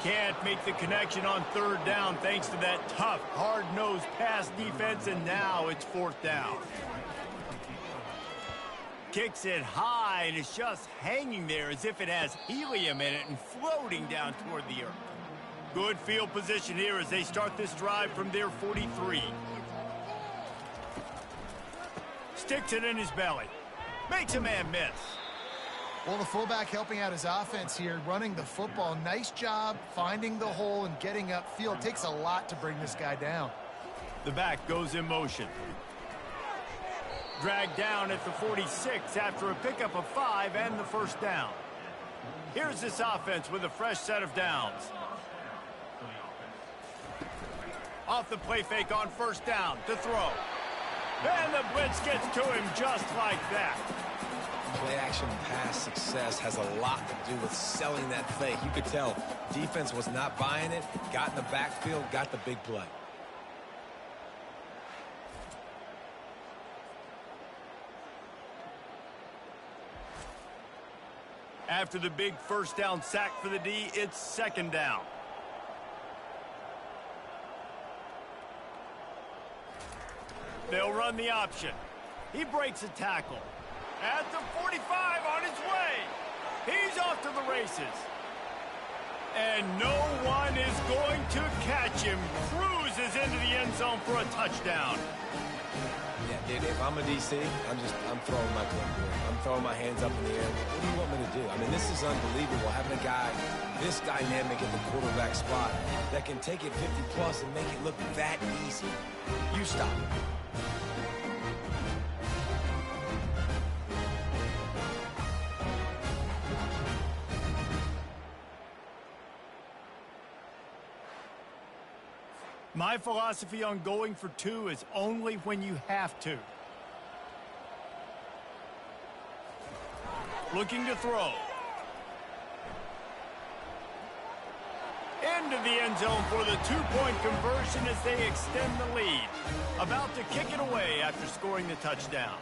Speaker 1: Can't make the connection on 3rd down thanks to that tough, hard-nosed pass defense, and now it's 4th down. Kicks it high, and it's just hanging there as if it has helium in it and floating down toward the earth. Good field position here as they start this drive from their 43. Sticks it in his belly. Makes a man miss.
Speaker 3: Well, the fullback helping out his offense here, running the football. Nice job finding the hole and getting upfield. Takes a lot to bring this guy down.
Speaker 1: The back goes in motion. Dragged down at the 46 after a pickup of 5 and the 1st down. Here's this offense with a fresh set of downs. Off the play fake on 1st down to throw. And the blitz gets to him just like that.
Speaker 2: Play action pass success has a lot to do with selling that fake. You could tell defense was not buying it, got in the backfield, got the big play.
Speaker 1: After the big 1st down sack for the D, it's 2nd down. They'll run the option. He breaks a tackle. At the 45 on his way. He's off to the races. And no one is going to catch him. Cruises into the end zone for a touchdown.
Speaker 2: Yeah, dude, if I'm a DC, I'm throwing my clipboard. I'm throwing my hands up in the air. What do you want me to do? I mean, this is unbelievable. Having a guy this dynamic at the quarterback spot that can take it 50+ and make it look that easy. You stop it.
Speaker 1: My philosophy on going for 2 is only when you have to. Looking to throw. Into the end zone for the 2-point conversion as they extend the lead. About to kick it away after scoring the touchdown.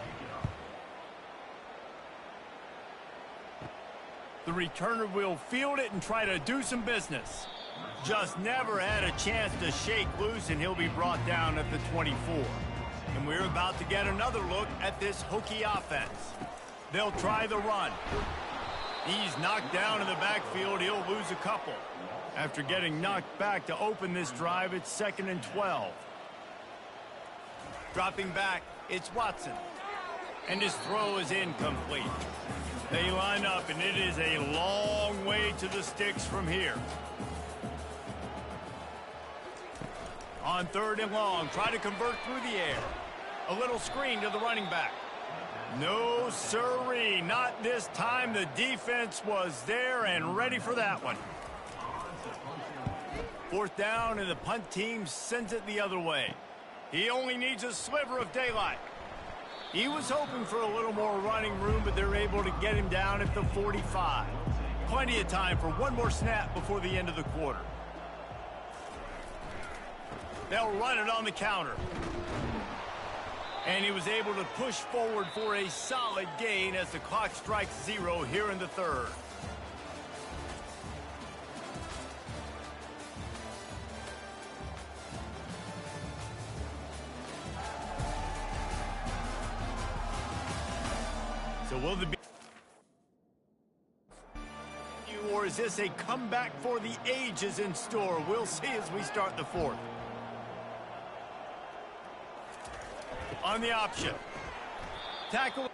Speaker 1: The returner will field it and try to do some business. Just never had a chance to shake loose, and he'll be brought down at the 24. And we're about to get another look at this Hokie offense. They'll try the run. He's knocked down in the backfield. He'll lose a couple. After getting knocked back to open this drive, it's 2nd and 12. Dropping back, it's Watson. And his throw is incomplete. They line up, and it is a long way to the sticks from here. On 3rd and long, try to convert through the air. A little screen to the running back. No, sirree, not this time. The defense was there and ready for that one. 4th down, and the punt team sends it the other way. He only needs a sliver of daylight. He was hoping for a little more running room, but they're able to get him down at the 45. Plenty of time for one more snap before the end of the quarter. They'll run it on the counter. And he was able to push forward for a solid gain as the clock strikes 0 here in the 3rd. So will the or is this a comeback for the ages in store? We'll see as we start the 4th. On the option. Tackle.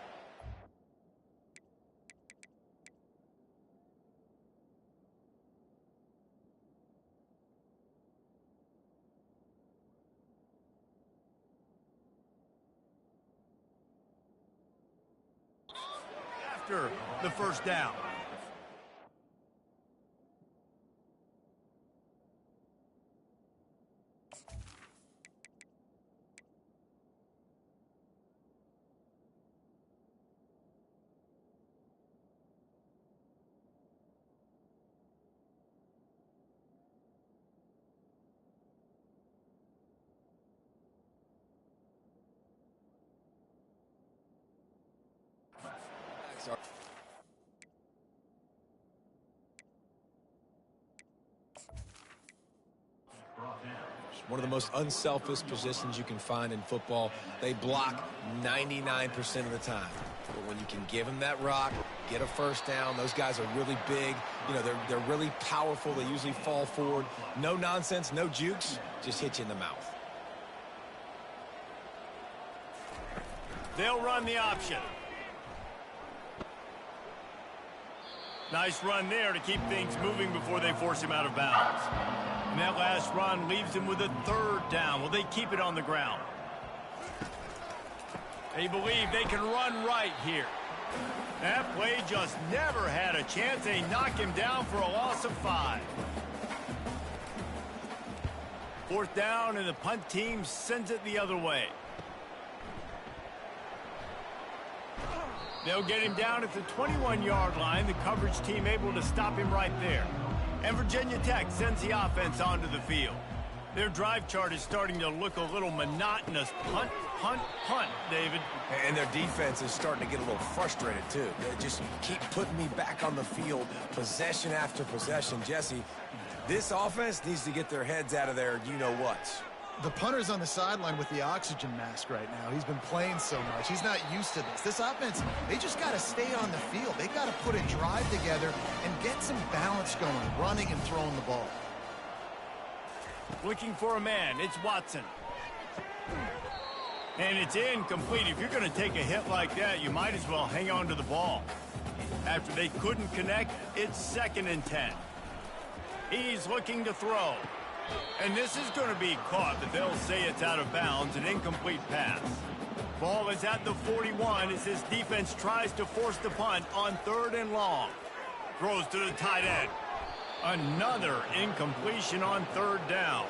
Speaker 1: After the 1st down.
Speaker 2: One of the most unselfish positions you can find in football. They block 99% of the time. But when you can give them that rock, get a 1st down, those guys are really big. You know, they're really powerful. They usually fall forward. No nonsense, no jukes, just hit you in the mouth.
Speaker 1: They'll run the option. Nice run there to keep things moving before they force him out of bounds. And that last run leaves him with a 3rd down. Will they keep it on the ground? They believe they can run right here. That play just never had a chance. They knock him down for a loss of 5. 4th down, and the punt team sends it the other way. They'll get him down at the 21-yard line. The coverage team able to stop him right there. And Virginia Tech sends the offense onto the field. Their drive chart is starting to look a little monotonous. Punt, punt, punt, David.
Speaker 2: And their defense is starting to get a little frustrated, too. They just keep putting me back on the field, possession after possession. Jesse, this offense needs to get their heads out of their you-know-whats.
Speaker 3: The punter's on the sideline with the oxygen mask right now. He's been playing so much. He's not used to this. This offense, they just got to stay on the field. They got to put a drive together and get some balance going, running and throwing the ball.
Speaker 1: Looking for a man. It's Watson. And it's incomplete. If you're going to take a hit like that, you might as well hang on to the ball. After they couldn't connect, it's 2nd and 10. He's looking to throw. And this is going to be caught, but they'll say it's out of bounds, an incomplete pass. Ball is at the 41 as this defense tries to force the punt on 3rd and long. Throws to the tight end. Another incompletion on 3rd down.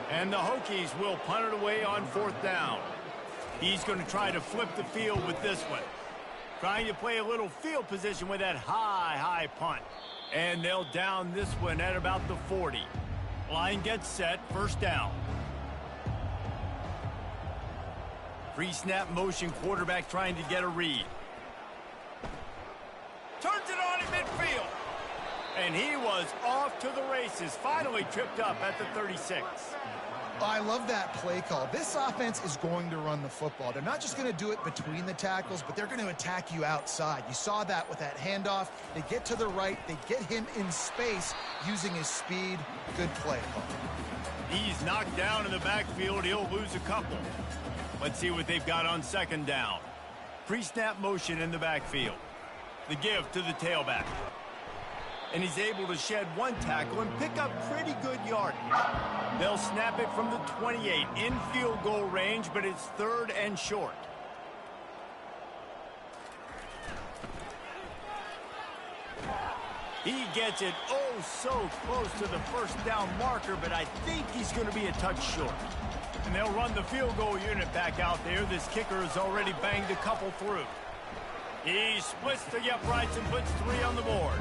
Speaker 1: And the Hokies will punt it away on 4th down. He's going to try to flip the field with this one. Trying to play a little field position with that high punt. And they'll down this one at about the 40. Line gets set, 1st down. Pre-snap motion, quarterback trying to get a read. Turns it on in midfield. And he was off to the races, finally tripped up at the 36.
Speaker 3: I love that play call. This offense is going to run the football. They're not just going to do it between the tackles, but they're going to attack you outside. You saw that with that handoff. They get to the right. They get him in space using his speed. Good play call.
Speaker 1: He's knocked down in the backfield. He'll lose a couple. Let's see what they've got on second down. Pre-snap motion in the backfield. The give to the tailback. And he's able to shed one tackle and pick up pretty good yardage. They'll snap it from the 28 in field goal range, but it's third and short. He gets it so close to the first down marker, but I think he's going to be a touch short. And they'll run the field goal unit back out there. This kicker has already banged a couple through. He splits the uprights and puts 3 on the board.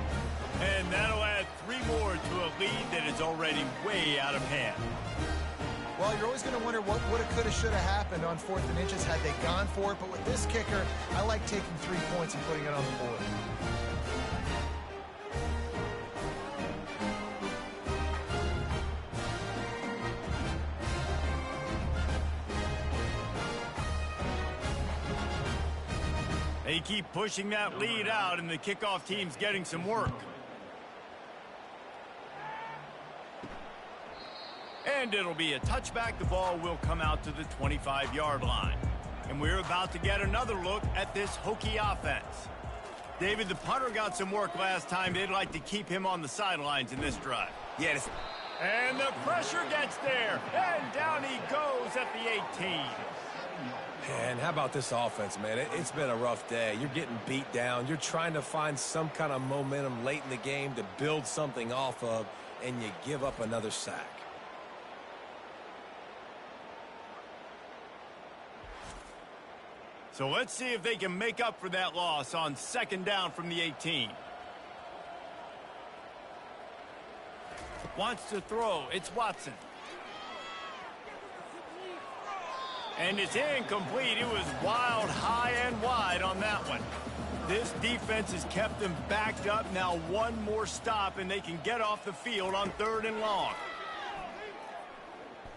Speaker 1: And that'll add 3 more to a lead that is already way out of hand.
Speaker 3: Well, you're always going to wonder what woulda, coulda, shoulda happened on 4th and inches had they gone for it. But with this kicker, I like taking 3 points and putting it on the board.
Speaker 1: They keep pushing that lead out, and the kickoff team's getting some work. And it'll be a touchback. The ball will come out to the 25-yard line. And we're about to get another look at this Hokie offense. David, the punter got some work last time. They'd like to keep him on the sidelines in this drive.
Speaker 2: Yes.
Speaker 1: And the pressure gets there. And down he goes at the 18.
Speaker 2: And how about this offense, man? It's been a rough day. You're getting beat down. You're trying to find some kind of momentum late in the game to build something off of, and you give up another sack.
Speaker 1: So let's see if they can make up for that loss on second down from the 18. Wants to throw. It's Watson. And it's incomplete. It was wild, high and wide on that one. This defense has kept them backed up. Now one more stop, and they can get off the field on 3rd and long.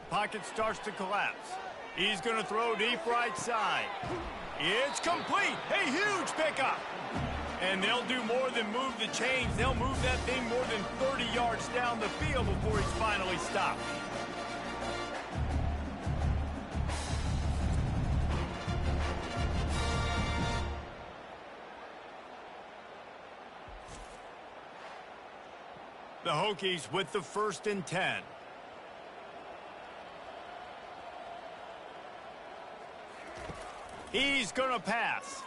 Speaker 1: Pocket starts to collapse. He's going to throw deep right side. It's complete. A huge pickup. And they'll do more than move the chains. They'll move that thing more than 30 yards down the field before he's finally stopped. The Hokies with the 1st and 10. He's going to pass.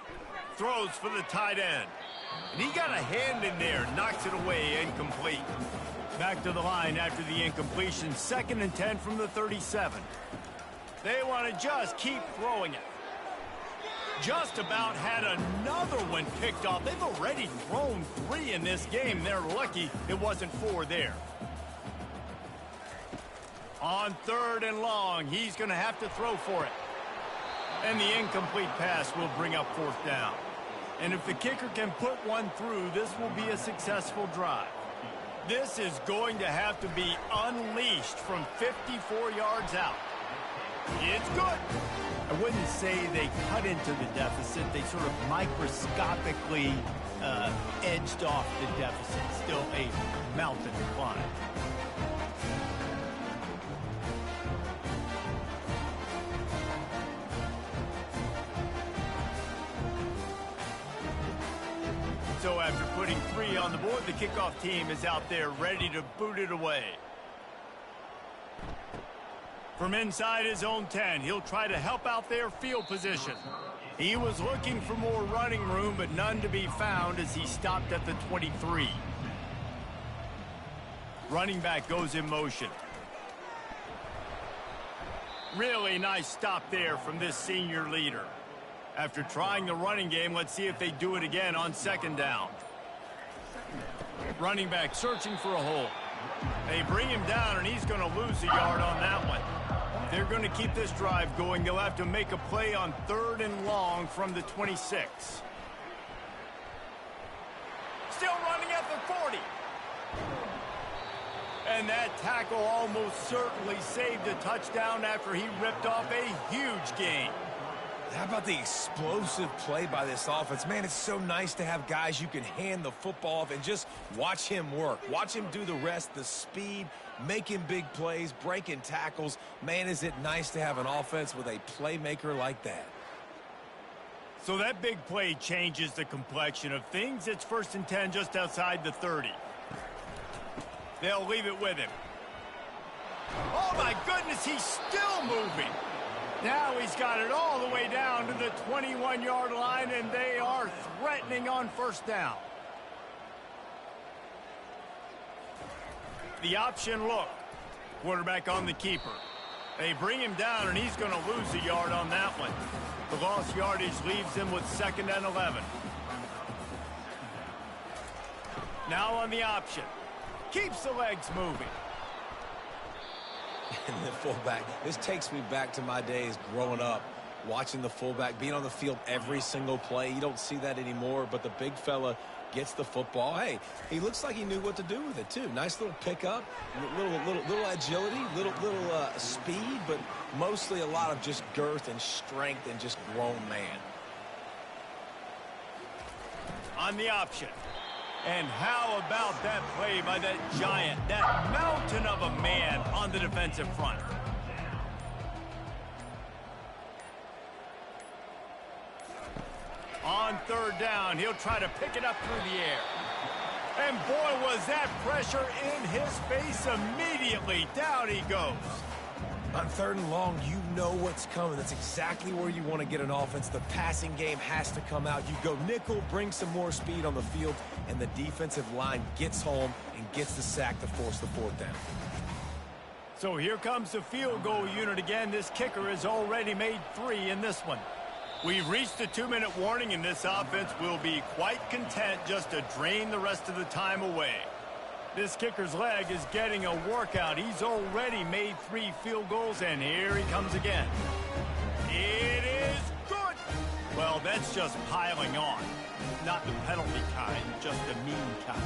Speaker 1: Throws for the tight end. And he got a hand in there, knocks it away, incomplete. Back to the line after the incompletion. 2nd and 10 from the 37. They want to just keep throwing it. Just about had another one picked off. They've already thrown 3 in this game. They're lucky it wasn't 4 there. On 3rd and long, he's going to have to throw for it. And the incomplete pass will bring up 4th down. And if the kicker can put one through, this will be a successful drive. This is going to have to be unleashed from 54 yards out. It's good. I wouldn't say they cut into the deficit. They sort of microscopically edged off the deficit. Still a mountain to climb. So after putting 3 on the board, the kickoff team is out there ready to boot it away. From inside his own 10, he'll try to help out their field position. He was looking for more running room, but none to be found as he stopped at the 23. Running back goes in motion. Really nice stop there from this senior leader. After trying the running game, let's see if they do it again on 2nd down. Running back searching for a hole. They bring him down, and he's going to lose a yard on that one. If they're going to keep this drive going, they'll have to make a play on 3rd and long from the 26. Still running at the 40. And that tackle almost certainly saved a touchdown after he ripped off a huge gain.
Speaker 2: How about the explosive play by this offense? Man, it's so nice to have guys you can hand the football off and just watch him work. Watch him do the rest, the speed, making big plays, breaking tackles. Man, is it nice to have an offense with a playmaker like that.
Speaker 1: So that big play changes the complexion of things. It's 1st and 10 just outside the 30. They'll leave it with him. Oh, my goodness, he's still moving. Now he's got it all the way down to the 21-yard line, and they are threatening on 1st down. The option look. Quarterback on the keeper. They bring him down, and he's going to lose a yard on that one. The lost yardage leaves him with 2nd and 11. Now on the option. Keeps the legs moving.
Speaker 2: And the fullback, this takes me back to my days growing up, watching the fullback being on the field every single play. You don't see that anymore, but the big fella gets the football. Hey, he looks like he knew what to do with it too. Nice little pickup, little agility, little speed, but mostly a lot of just girth and strength and just grown man.
Speaker 1: On the option. And how about that play by that giant, that mountain of a man on the defensive front? On 3rd down, he'll try to pick it up through the air. And boy, was that pressure in his face immediately. Down he goes.
Speaker 2: On 3rd and long, you know what's coming. That's exactly where you want to get an offense. The passing game has to come out. You go nickel, bring some more speed on the field, and the defensive line gets home and gets the sack to force the 4th down.
Speaker 1: So here comes the field goal unit again. This kicker has already made 3 in this one. We've reached a 2-minute warning, and this offense will be quite content just to drain the rest of the time away. This kicker's leg is getting a workout. He's already made 3 field goals, and here he comes again. It is good. Well, that's just piling on. Not the penalty kind, just the mean kind.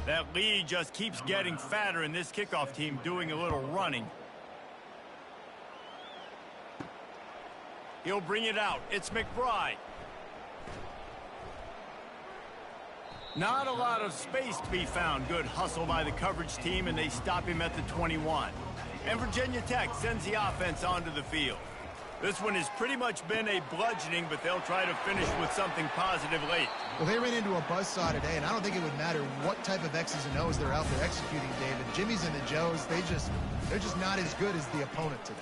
Speaker 1: That lead just keeps getting fatter, and this kickoff team doing a little running. He'll bring it out. It's McBride. Not a lot of space to be found. Good hustle by the coverage team, and they stop him at the 21. And Virginia Tech sends the offense onto the field. This one has pretty much been a bludgeoning, but they'll try to finish with something positive late.
Speaker 3: Well, they ran into a buzzsaw today, and I don't think it would matter what type of X's and O's they're out there executing, David. Jimmy's and the Joes, they're just not as good as the opponent today.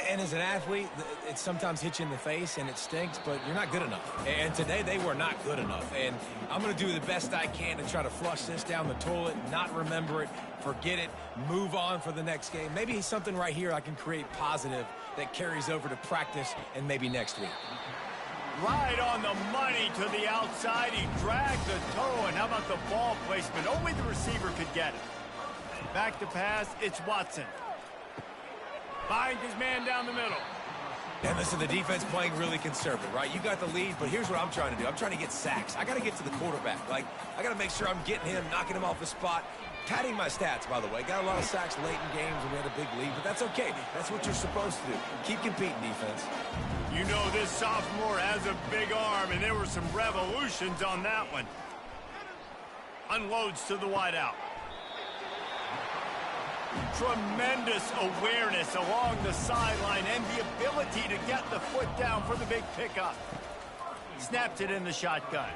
Speaker 2: And as an athlete, it sometimes hits you in the face and it stinks, but you're not good enough. And today they were not good enough. And I'm going to do the best I can to try to flush this down the toilet, not remember it, forget it, move on for the next game. Maybe something right here I can create positive that carries over to practice and maybe next week.
Speaker 1: Right on the money to the outside. He dragged the toe, and how about the ball placement? Only the receiver could get it. Back to pass, it's Watson. Finds his man down the middle.
Speaker 2: And listen, the defense playing really conservative, right? You got the lead, but here's what I'm trying to do. I'm trying to get sacks. I got to get to the quarterback. I got to make sure I'm getting him, knocking him off the spot. Padding my stats, by the way. Got a lot of sacks late in games when we had a big lead, but that's okay. That's what you're supposed to do. Keep competing, defense.
Speaker 1: You know this sophomore has a big arm, and there were some revolutions on that one. Unloads to the wideout. Tremendous awareness along the sideline and the ability to get the foot down for the big pickup. Snapped it in the shotgun.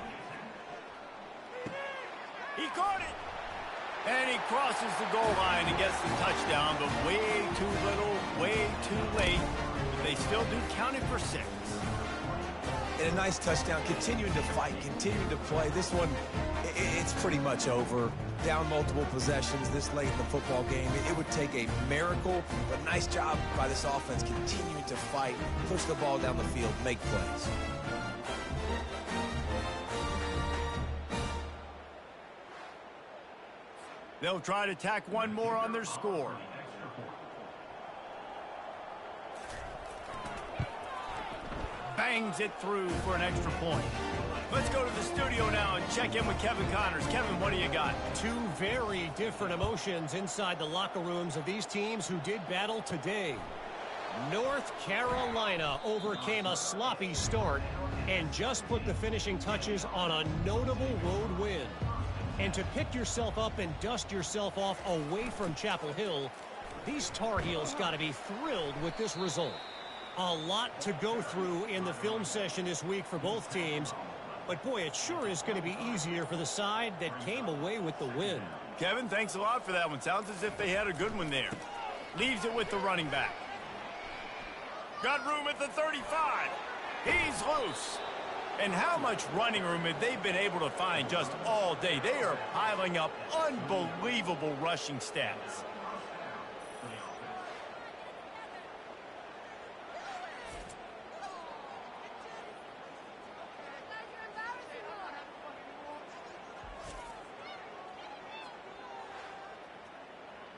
Speaker 1: He caught it. And he crosses the goal line and gets the touchdown, but way too little, way too late. But they still do count it for 6.
Speaker 2: And a nice touchdown, continuing to fight, continuing to play. This one, it's pretty much over. Down multiple possessions this late in the football game. It would take a miracle, but nice job by this offense continuing to fight, push the ball down the field, make plays.
Speaker 1: They'll try to tack one more on their score. Bangs it through for an extra point. Let's go to the studio now and check in with Kevin Connors. Kevin, what do you got?
Speaker 5: Two very different emotions inside the locker rooms of these teams who did battle today. North Carolina overcame a sloppy start and just put the finishing touches on a notable road win. And to pick yourself up and dust yourself off away from Chapel Hill, these Tar Heels got to be thrilled with this result. A lot to go through in the film session this week for both teams. But, boy, it sure is going to be easier for the side that came away with the win.
Speaker 1: Kevin, thanks a lot for that one. Sounds as if they had a good one there. Leaves it with the running back. Got room at the 35. He's loose. And how much running room have they been able to find just all day? They are piling up unbelievable rushing stats.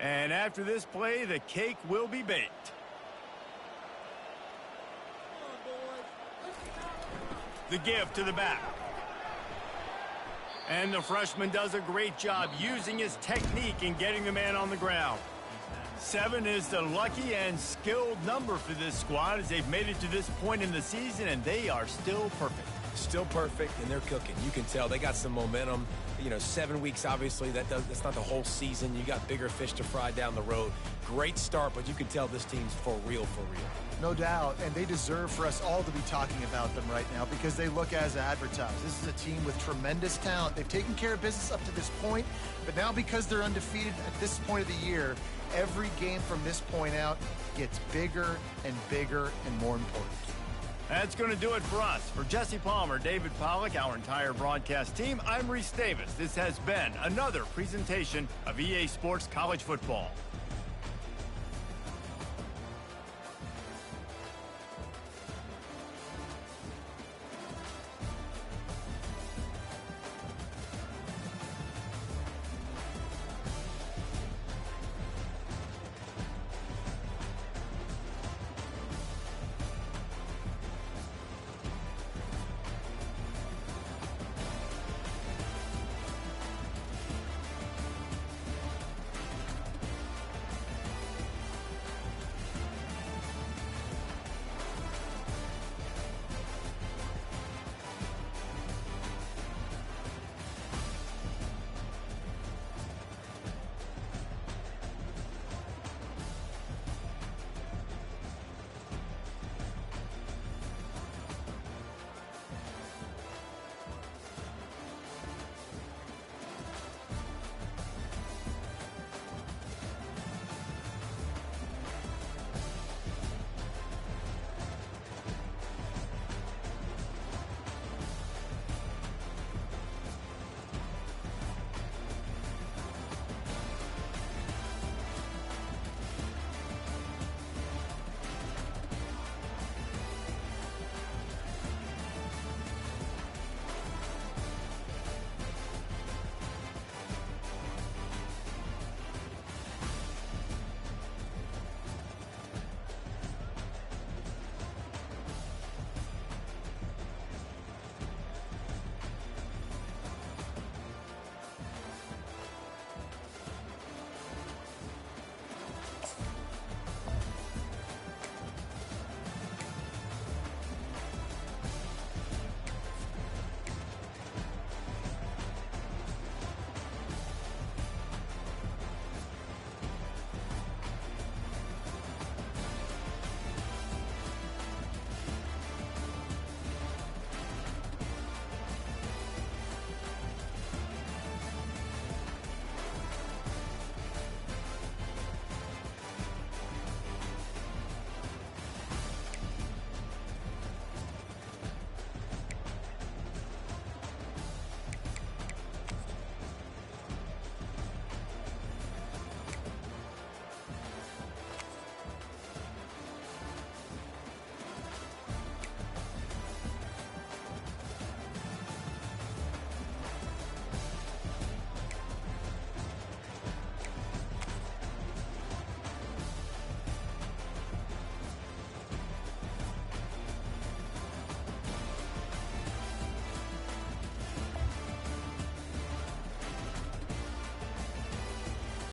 Speaker 1: And after this play, the cake will be baked. The give to the back. And the freshman does a great job using his technique and getting the man on the ground. 7 is the lucky and skilled number for this squad as they've made it to this point in the season, and they are still perfect.
Speaker 2: Still perfect, and they're cooking. You can tell they got some momentum. You know, 7 weeks, obviously, that's not the whole season. You got bigger fish to fry down the road. Great start, but you can tell this team's for real, for real.
Speaker 3: No doubt, and they deserve for us all to be talking about them right now because they look as advertised. This is a team with tremendous talent. They've taken care of business up to this point, but now because they're undefeated at this point of the year, every game from this point out gets bigger and bigger and more important.
Speaker 1: That's going to do it for us. For Jesse Palmer, David Pollack, our entire broadcast team, I'm Reese Davis. This has been another presentation of EA Sports College Football.